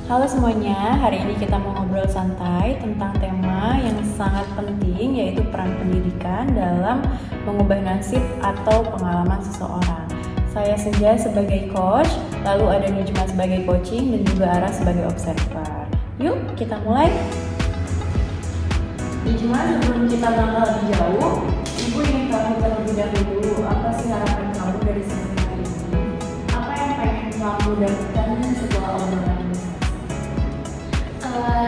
Halo semuanya, hari ini kita mau ngobrol santai tentang tema yang sangat penting, yaitu peran pendidikan dalam mengubah nasib atau pengalaman seseorang. Saya Senja sebagai coach, lalu ada Nijma sebagai coaching, dan juga Ara sebagai observer. Yuk kita mulai. Nijma, sebelum kita langkah lebih jauh, Ibu ingin tahu terlebih dahulu apa sih harapan kamu dari seminar ini? Apa yang pengen kamu dapatkan setelah obrolan ini?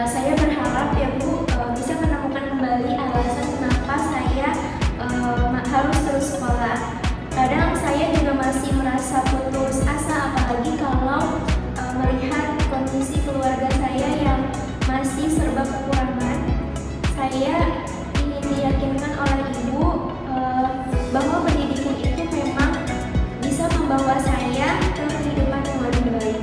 Saya berharap ya Bu bisa menemukan kembali alasan kenapa saya harus terus sekolah. Kadang saya juga masih merasa putus asa, apalagi kalau melihat kondisi keluarga saya yang masih serba kekurangan. Saya ingin diyakinkan oleh Ibu bahwa pendidikan itu memang bisa membawa saya ke kehidupan yang lebih baik.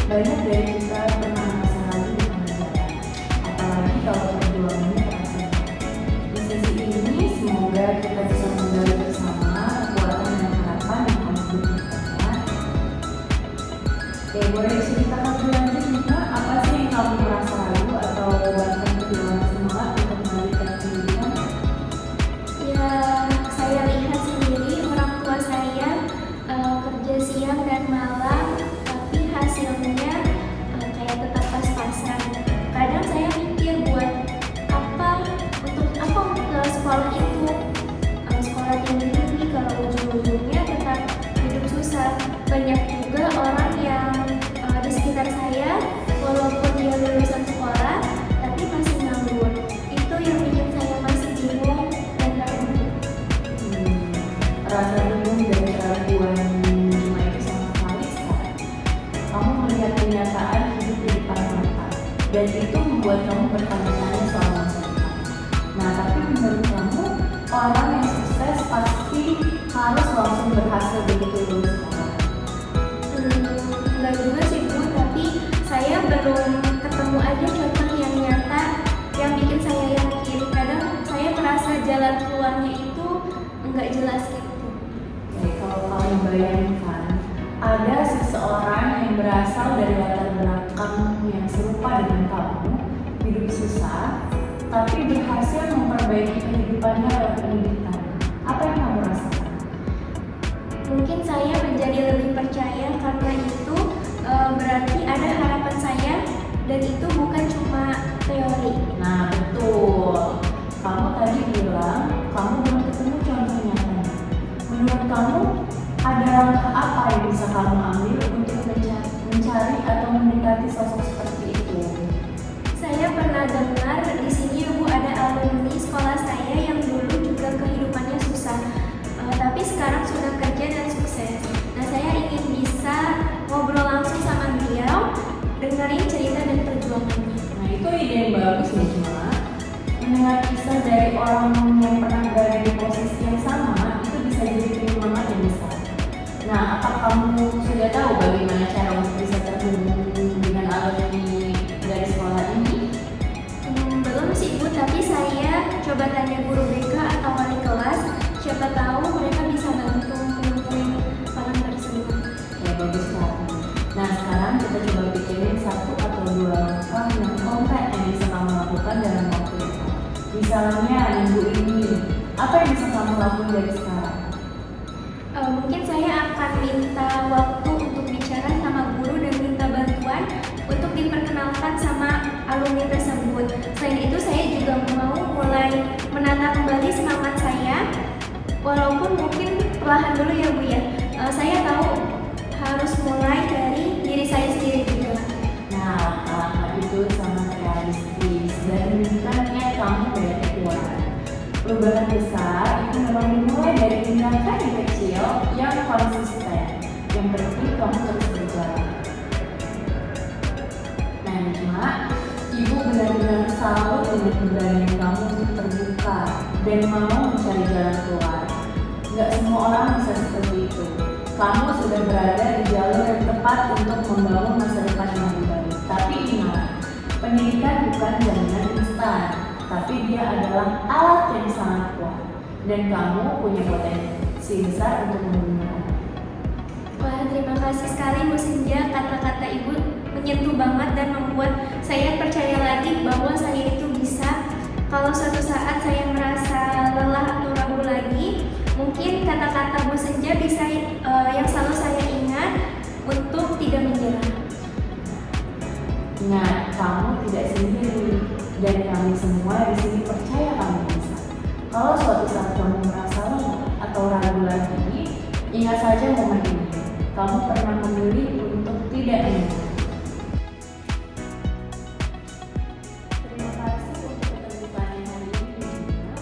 Banyak dari kita pernah merasa lagi di penjara, apalagi kalau perjuangannya terasa. Di sesi ini, semoga kita bisa menggali bersama kekuatan dan harapan yang kamu berikan. Boleh diceritakan lebih lanjut nih Kak, apa sih yang kamu merasa ragu atau bahkan kehilangan semangat untuk melanjutkan pendidikan? Ya, saya lihat sendiri orang tua saya kerja siang dan malam, tapi hasilnya kayak tetap pas-pasan. Kadang saya mikir buat untuk sekolah itu, sekolah tinggi kalau ujung-ujungnya tetap hidup susah. Banyak juga orang yang di sekitar saya, walaupun dia lulusan sekolah, tapi masih nganggur. Itu yang bikin saya masih bingung dan ragu. Rasa bingung dan keraguan cuma itu sama sekali sekarang. Kamu melihat kenyataan hidup di depan mata, dan itu membuat kamu bertanya-tanya soal masa depan. Nah, tapi menurut kamu, orang yang sukses pasti harus langsung berhasil begitu lulus sekolah? Enggak juga sih Bu, tapi saya belum ketemu aja contoh yang nyata yang bikin saya yakin. Kadang saya merasa jalan keluarnya itu enggak jelas gitu. Kalau kamu bayangkan, ada seseorang yang berasal dari latar belakang yang serupa dengan kamu, hidup susah, tapi berhasil memperbaiki kehidupannya lewat pendidikan. Apa yang kamu rasakan? Mungkin saya menjadi lebih percaya karena itu berarti ada harapan saya dan itu bukan cuma teori. Nah, betul. Kamu tadi bilang kamu belum ketemu contoh nyatanya. Menurut kamu, ada langkah apa yang bisa kamu ambil untuk mencari atau mendekati sosok seperti itu? Saya pernah dengar di sini Bu ada alumni sekolah saya yang dulu juga kehidupannya susah, tapi sekarang sudah kerja dan sukses. Nah, saya ingin bisa ngobrol langsung sama beliau, dengerin cerita dan perjuangannya. Nah, itu ide yang bagus nih, cuma mendengar kisah dari orang yang pernah berada di posisi yang sama itu bisa jadi penyemangat yang besar. Nah, apa kamu sudah tahu bagaimana cara untuk bisa terhubung dengan alumni dari sekolah ini? Belum sih Bu, tapi saya coba tanya guru BK atau wali kelas, siapa tahu mereka bisa bantu menemukan orang tersebut. Ya, bagus sekali. Nah, sekarang kita coba pikirin satu atau dua langkah yang konkret yang bisa kamu lakukan dalam waktu itu. Misalnya, minggu ini, apa yang bisa kamu lakukan dari sekarang? Mungkin saya akan minta waktu untuk bicara sama guru dan minta bantuan untuk diperkenalkan sama alumni tersebut. Selain itu saya juga mau mulai menata kembali semangat saya, walaupun mungkin perlahan dulu ya Bu ya. Saya tahu harus mulai dari diri saya sendiri juga. Nah, langkah itu sangat realistis dan menunjukkannya kamu berani kuat. Perubahan besar itu memang dimulai dari tindakan yang kecil yang konsisten. Yang penting kamu terus berjalan. Nah, cuma Ibu benar-benar salut dengan keberanian kamu untuk terbuka dan mau mencari jalan keluar. Gak semua orang bisa seperti itu. Kamu sudah berada di jalur yang tepat untuk membangun masa depan yang lebih baik. Tapi ingat, pendidikan bukan jaminan instan, tapi dia adalah alat yang sangat kuat. Dan kamu punya potensi besar untuk menggunakannya. Wah, terima kasih sekali Bu Senja, kata-kata Ibu menyentuh banget dan membuat saya percaya lagi bahwa saya itu bisa. Kalau suatu saat saya merasa lelah atau ragu lagi, mungkin kata-kata Bu Senja bisa yang selalu saya ingat untuk tidak menyerah. Ingat, kamu tidak sendiri dan kami semua di sini percaya kamu bisa. Kalau suatu saat kamu merasa lelah atau ragu lagi, ingat saja momen ini. Kamu pernah memilih untuk tidak menyerah. Terima kasih untuk keterbukaan hari ini juga.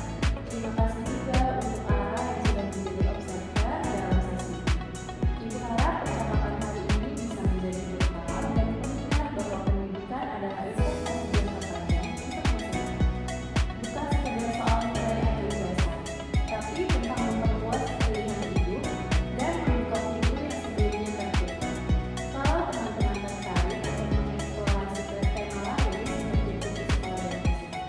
Terima kasih juga untuk Ara yang sudah menjadi observer dalam sesi ini. Ibu harap percakapan hari ini bisa menjadi berkah dan mengingat bahwa pendidikan adalah investasi jangka panjang untuk masa depan. Bukan sekedar soal nilai atau ijazah, tapi tentang memperluas pilihan hidup dan membuka pintu yang sebelumnya tertutup. Kalau teman-teman tertarik untuk mengeksplorasi tema lain seperti itu di sekolah dan di sini.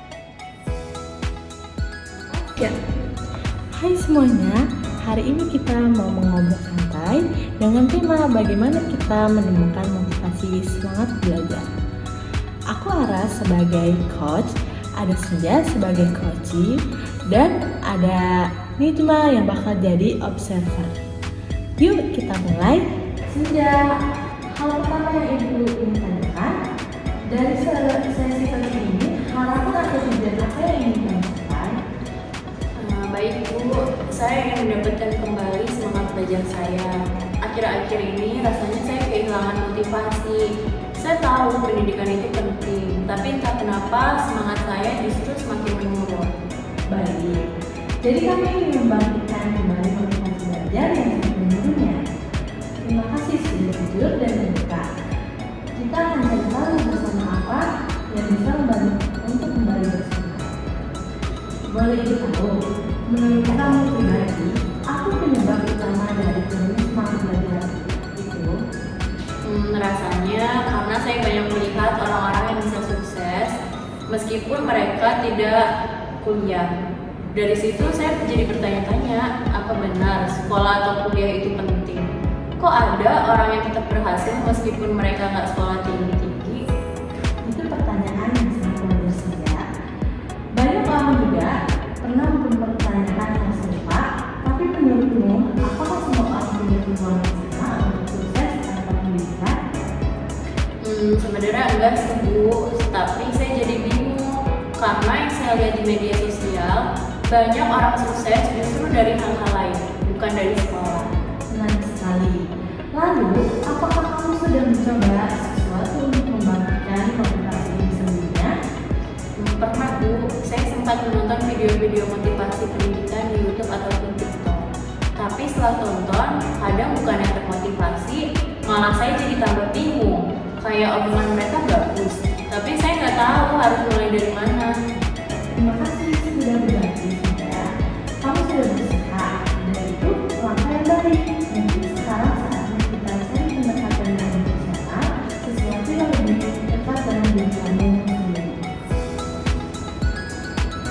Ya, hai semuanya. Hari ini kita mau mengobrol santai dengan tema bagaimana kita menemukan motivasi semangat belajar. Aku Ara sebagai coach, ada Senja sebagai coachee, dan ada Nijma yang bakal jadi observer. Yuk kita mulai. Senja, hal pertama yang Ibu ingin tanyakan dari sesi kali ini, harapan atau tujuan apa yang ingin kamu capai? Baik Bu, saya ingin mendapatkan kembali semangat belajar saya. Akhir-akhir ini rasanya saya kehilangan motivasi. Saya tahu pendidikan itu penting, tapi entah kenapa semangat saya justru semakin menurun. Baik, jadi kami ingin membangkitkan kembali motivasi belajar yang sempat menurunnya. Terima kasih sudah jujur dan terbuka. Kita akan cari tahu bersama apa yang bisa membantu untuk kembali bersemangat. Boleh ditahu, menurut kamu pribadi, apa penyebab utama dari turunnya semangat belajar itu? Rasanya karena saya banyak melihat orang-orang yang bisa sukses meskipun mereka tidak kuliah. Dari situ saya jadi bertanya-tanya, apa benar sekolah atau kuliah itu penting? Kok ada orang yang tetap berhasil meskipun mereka nggak sekolah tinggi-tinggi? Itu pertanyaan yang sangat wajar saja. Banyak orang juga pernah mempertanyakan hal serupa, tapi menurutmu, apakah semua orang punya peluang yang sama untuk sukses tanpa pendidikan? Sebenarnya enggak sih Bu, tapi saya jadi bingung karena yang saya lihat di media sosial banyak orang sukses justru dari hal-hal lain, bukan dari sekolah. Menarik sekali. Lalu, apakah kamu sudah mencoba sesuatu untuk membangkitkan motivasi ini sebelumnya? Pernah Bu, saya sempat menonton video-video motivasi pendidikan di YouTube ataupun TikTok. Tapi setelah tonton, kadang bukannya termotivasi, malah saya jadi tambah bingung. Kayak omongan mereka bagus, tapi saya nggak tahu harus mulai dari mana. Terima kasih sudah berbagi, Senja. Kamu sudah berusaha, dan itu langkah yang baik. Mungkin sekarang saatnya kita cari pendekatan yang profesional, sesuatu yang lebih tepat dalam diri kamu sendiri.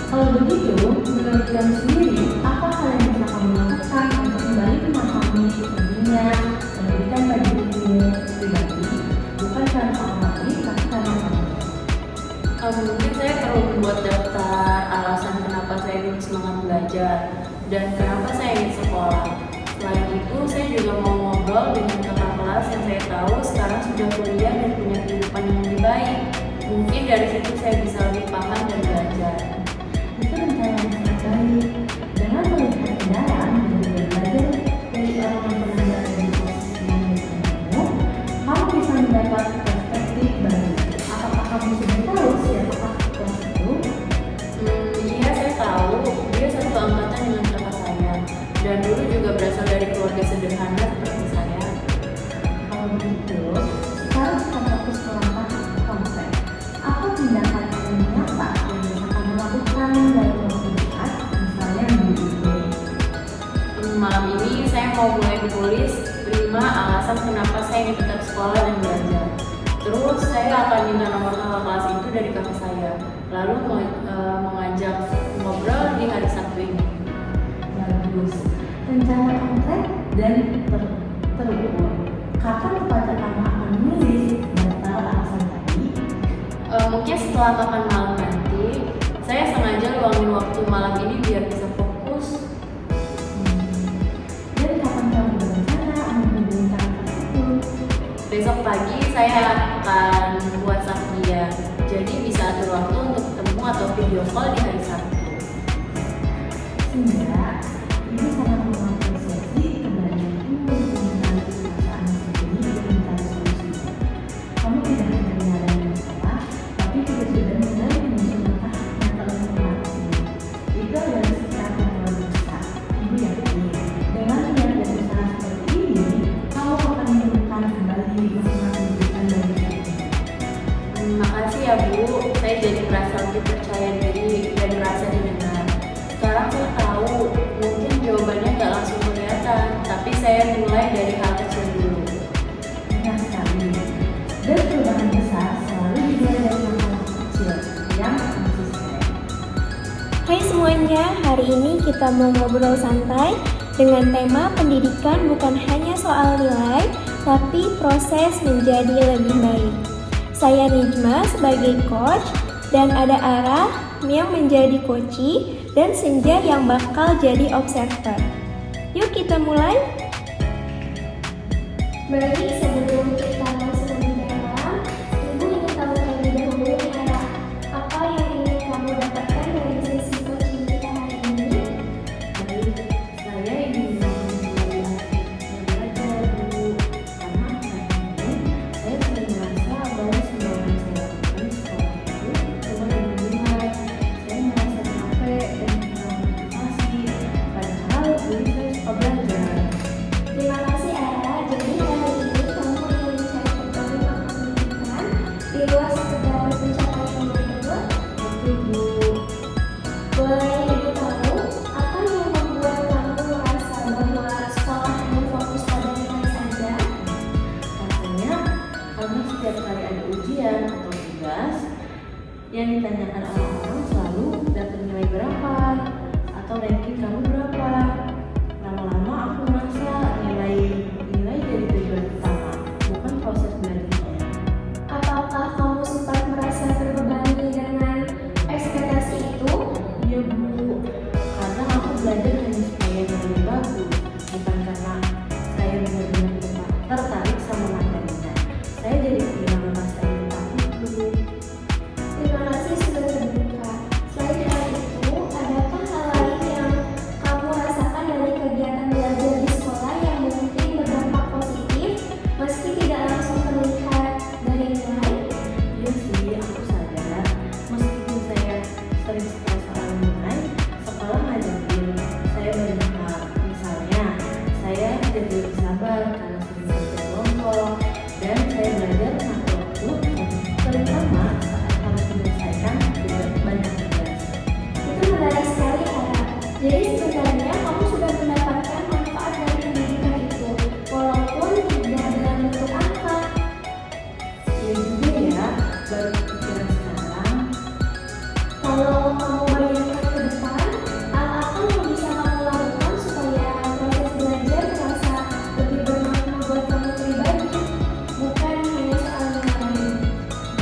Kalau begitu, menurut kamu sendiri, apa hal yang bisa kamu lakukan untuk kembali memahami pentingnya pendidikan bagi dirimu pribadi, bukan karena orang lain, tapi karena kamu? Mungkin saya perlu membuat daftar alasan kenapa saya ingin semangat belajar dan kenapa saya ingin sekolah. Selain itu, saya juga mau ngobrol dengan kakak kelas yang saya tahu sekarang sudah kuliah dan punya kehidupan yang lebih baik. Mungkin dari situ saya bisa lebih paham dan belajar. Itu rencana yang sangat baik. Dengan melihat ke dalam dan juga belajar dari orang yang pernah berada di posisi yang kamu, kamu bisa mendapat perspektif baru. Apakah kamu sudah tahu siapakah kelas itu? Iya, saya tahu. Dia satu angkatan dengan kakak saya. Dan dulu juga berasal dari keluarga sederhana seperti saya. Kalau begitu, sekarang kita fokus ke langkah konkret. Apa tindakan yang nyata yang bisa kamu lakukan dalam waktu dekat, misalnya minggu ini? Malam ini saya mau mulai menulis 5 alasan kenapa saya ingin tetap sekolah dan belajar. Terus saya akan minta nomor kakak kelas itu dari kakak saya. Lalu mengajak ngobrol di hari Sabtu ini. Bagus. Rencana konkret dan terukur. setelah makan malam nanti, saya sengaja luangin waktu malam ini biar bisa fokus. Dan kapan kamu berencana menghubungi kakak tersebut? Besok pagi saya akan WhatsApp dia, jadi bisa atur waktu untuk ketemu atau video call di hari Sabtu. Sehingga ibu sangat mengapresiasi keberanianmu untuk menghadapi perasaan sendiri dan mencari solusi. Kamu tidak hanya menyadari masalah, tapi juga sudah mulai menyusun langkah yang paling informasi. Itu adalah sikap yang luar biasa. Ibu yakin dengan niat dan usaha seperti ini, kamu akan menemukan kembali makna pendidikan dari hidup. Makasih ya Bu, saya jadi merasa lebih percaya diri dan merasa didengar. Sekarang saya tahu, mungkin jawabannya nggak langsung kelihatan, tapi saya mulai dari hal kecil dulu. Benar sekali. Dan perubahan besar selalu dimulai dari masalah kecil yang konsisten. Hai semuanya, hari ini kita mau ngobrol santai dengan tema pendidikan bukan hanya soal nilai, tapi proses menjadi lebih baik. Saya Nijma sebagai coach, dan ada Ara yang menjadi coachee, dan Senja yang bakal jadi observer. Yuk kita mulai. Baik, sebelum kita masuk lebih dalam, Ibu ingin tahu terlebih dahulu nih Ara, apa yang ingin kamu dapatkan dari sesi coaching kita hari ini? Baik, saya ingin memulai belajar Bu, karena akhir-akhir ini saya sering merasa bahwa semua yang saya lakukan di sekolah itu cuma demi-demi. Saya merasa capek dan kurang motivasi, padahal dulu saya suka belajar. Terima kasih Ara, jadi hari ini kamu ingin mencari kembali makna pendidikan di luar sekedar pencapaian yang tersebut. Betul Bu. Boleh Ibu tahu apa yang membuat kamu merasa bahwa sekolah hanya fokus pada nilai saja? Rasanya karena setiap kali ada ujian atau tugas yang ditanyakan orang-orang selalu dapat nilai berapa atau ranking kamu berapa. Lama-lama aku merasa nilai jadi tujuan utama, bukan proses belajarnya. Apakah kamu sempat merasa terbebani dengan ekspektasi itu? Iya Bu, kadang aku belajar hanya supaya nilai bagus, bukan karena saya benar-benar tertarik sama materinya. Saya jadi kehilangan rasa ingin itu. Terima kasih sudah terbuka. Selain hal itu, adakah hal lain yang kamu rasakan dari kegiatan belajar di sekolah yang mungkin berdampak positif meski tidak langsung terlihat dari nilai? Iya sih, aku sadar. Meskipun saya sering stres soal nilai, sekolah ngajarin saya banyak hal. Misalnya, saya jadi lebih sabar karena sering belajar kelompok, dan saya belajar mengatur waktu, terutama saat harus menyelesaikan banyak tugas. Itu menarik sekali, Ara. Jadi sebenarnya kamu sudah mendapatkan manfaat dari pendidikan itu, walaupun tidak dalam bentuk angka. Ya juga ya, baru kepikiran sekarang. Kalau kamu bayangkan ke depan, hal apa yang bisa kamu lakukan supaya proses belajar terasa lebih bermakna buat kamu pribadi, bukan hanya soal nilai.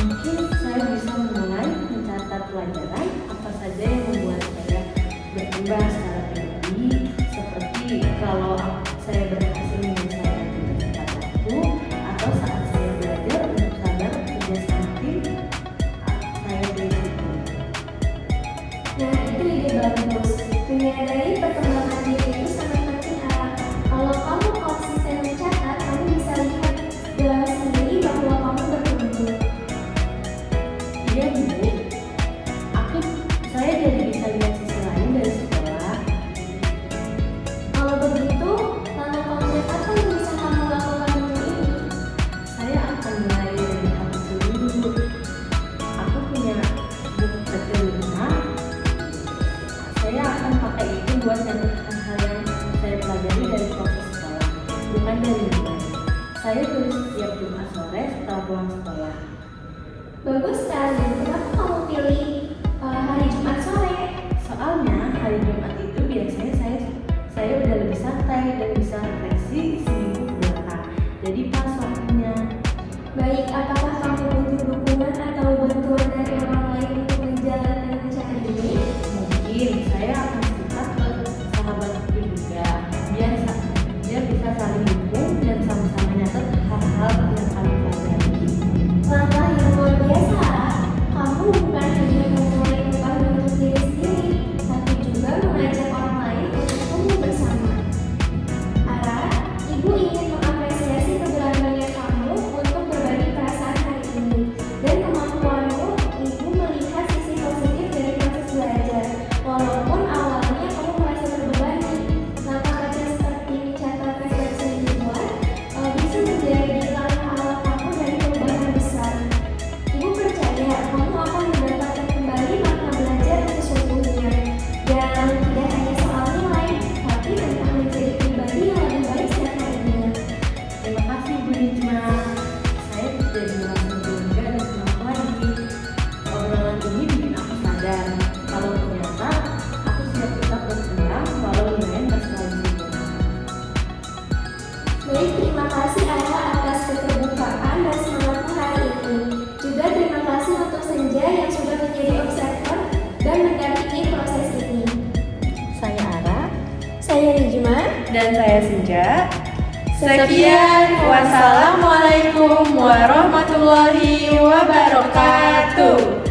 Mungkin saya bisa mulai mencatat pelajaran apa saja yang membuat saya berkembang secara pribadi, seperti kalau saya berhasil menyelesaikan tugas tepat waktu, atau saat saya belajar untuk sabar kerja sama tim, saya bersyukur. Nah, itu ide bagus. Menyadari perkembangan diri itu sangat penting, Ara. Kalau kamu konsisten mencatat, kamu bisa lihat sendiri bahwa kamu bertumbuh. Iya Bu, saya jadi bisa lihat sisi lain dari sekolah. Kalau begitu, langkah konkret apa yang bisa kamu lakukan untuk ini? Saya akan mulai dari hal kecil dulu. Aku punya buku kecil di rumah. Saya akan pakai itu buat nyatet hal-hal yang saya pelajari dari proses sekolah, bukan dari nilai. Saya tulis setiap Jumat sore setelah pulang sekolah. Bagus sekali. Kenapa kamu pilih hari Jumat sore? Soalnya hari Jumat itu biasanya saya udah lebih santai dan bisa refleksi seminggu ke belakang. Jadi pas waktunya. Baik, apakah kamu butuh dukungan atau bantuan dari orang lain Baik, terima kasih Ara atas keterbukaan dan semangatmu hari ini. Juga terima kasih untuk Senja yang sudah menjadi observer dan mendampingi proses ini. Saya Ara. Saya Rijma. Dan saya Senja. Sekian, wassalamualaikum warahmatullahi wabarakatuh.